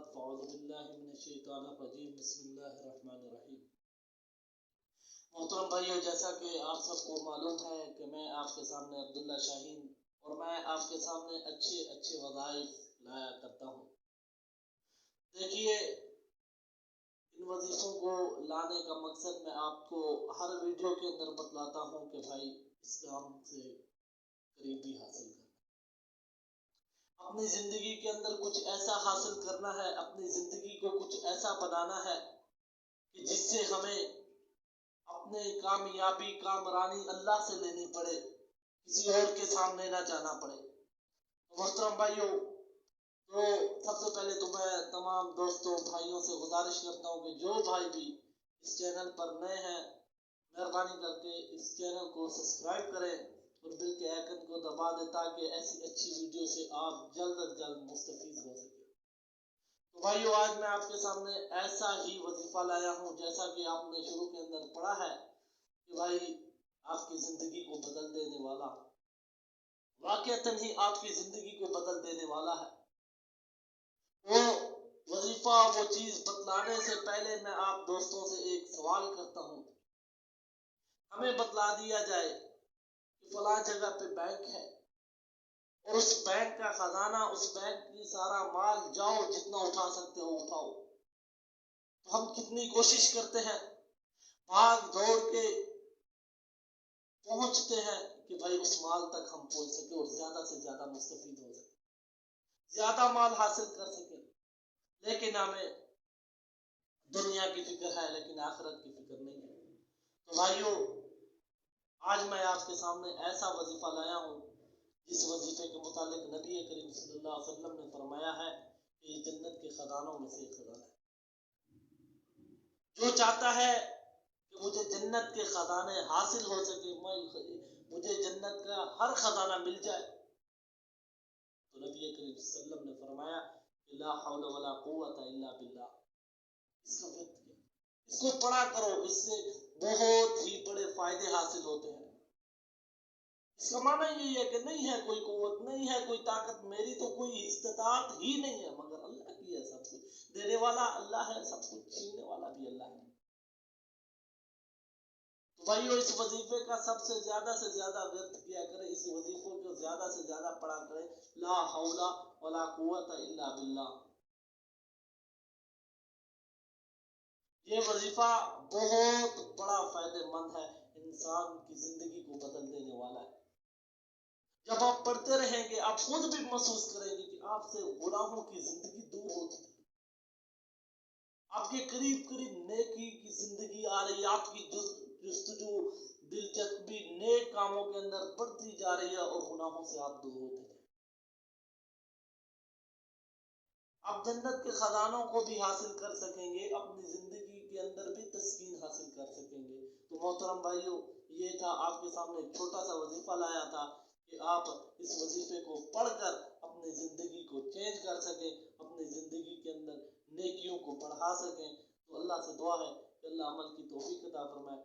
बाद फ़अऊज़ु बिल्लाहि मिनश्शैतानिर्रजीम बिस्मिल्लाहिर्रहमानिर्रहीम। मोहतरम भाइयों, जैसा कि आप सबको मालूम है कि मैं आपके सामने अब्दुल्ला शाहीन और मैं आपके सामने अच्छे अच्छे वज़ाइफ लाया करता हूँ। देखिए, इन वजीफ़ों को लाने का मकसद मैं आपको हर वीडियो के अंदर बतलाता हूँ कि भाई इस्लाम से करीबी हासिल करना, अपनी ज़िंदगी के अंदर कुछ ऐसा हासिल करना है, अपनी ज़िंदगी को कुछ ऐसा बनाना है कि जिससे हमें अपने कामयाबी कामरानी अल्लाह से लेनी पड़े, किसी और के सामने ना जाना पड़े। तो मोहतरम भाइयों, तो सबसे पहले तो मैं तमाम दोस्तों भाइयों से गुजारिश करता हूँ कि जो भाई भी इस चैनल पर नए हैं, मेहरबानी करके इस चैनल को सब्सक्राइब करें और बिल के आइकन को दबा दें ताकि ऐसी अच्छी वीडियो से आप जल्द अज जल्द मुस्तफीद हो सके। तो भाइयों, आज मैं आपके सामने ऐसा ही वजीफा लाया हूँ जैसा कि आपने शुरू के अंदर पढ़ा है कि भाई आपकी ज़िंदगी को बदल देने वाला, वाक़अतन ही आपकी ज़िंदगी को बदल देने वाला है। वो वजीफा, वो चीज़ बतलाने से पहले मैं आप दोस्तों से एक सवाल करता हूँ। हमें बतला दिया जाए कि फलां जगह पे बैंक है और उस बैंक का खजाना, उस बैंक की सारा माल, जाओ जितना उठा सकते हो उठाओ। तो हम कितनी कोशिश करते हैं, भाग दौड़ के पहुंचते हैं कि भाई उस माल तक हम पहुंच सके और ज्यादा से ज्यादा मुस्तफीद हो सके, ज्यादा माल हासिल कर सके। लेकिन हमें दुनिया की फिक्र है लेकिन आखिरत की फिक्र नहीं है। तो भाइयों, आज मैं आपके सामने ऐसा वजीफा लाया हूँ जिस वजीफे के मुतालिक नबी करीम सल्लल्लाहु अलैहि वसल्लम ने फरमाया है कि ये जन्नत के खजानों में से एक खजाना है। जो चाहता है कि मुझे जन्नत के खजाने हासिल हो सके, मुझे जन्नत का हर खजाना मिल जाए, तो नबी करीम सल्लल्लाहु अलैहि वसल्लम ने फरमाया कि ला हौला वला कुव्वता इल्ला बिल्लाह। इसका व्यक्त किया, इसको पढ़ा करो, इससे बहुत ही बड़े फायदे हासिल होते हैं। इसका माना यही है कि नहीं है कोई कुव्वत, नहीं है कोई ताकत, मेरी तो कोई इस्तिताअत ही नहीं है, मगर अल्लाह की है। सब कुछ देने वाला अल्लाह है, सब कुछ छीनने वाला भी अल्लाह है। तो भाइयों, इस वजीफे का सबसे ज्यादा से ज्यादा व्यक्त किया करें, इस वजीफों को ज्यादा से ज्यादा पढ़ा करें, ला हौला वला कुव्वता इल्ला बिल्लाह। ये वजीफा बहुत बड़ा फायदेमंद है, इंसान की जिंदगी को बदल देने वाला है। जब आप पढ़ते रहेंगे, आप खुद भी महसूस करेंगे कि आपसे गुनाहों की जिंदगी दूर होती है, आपके करीब करीब नेकी की जिंदगी आ रही है, आपकी जुस्तजू दिलचस्पी नेक कामों के अंदर बढ़ती जा रही है और गुनाहों से आप दूर होते हैं। आप जन्नत के खजानों को भी हासिल कर सकेंगे, अपनी जिंदगी के अंदर भी तस्कीन हासिल कर सकेंगे। तो मोहतरम भाइयों, ये था आपके सामने एक छोटा सा वजीफा लाया था कि आप इस वजीफे को पढ़कर अपनी ज़िंदगी को चेंज कर सकें, अपनी ज़िंदगी के अंदर नेकियों को बढ़ा सकें। तो अल्लाह से दुआ है कि अल्लाह अमल की तौफीक अता फरमाए।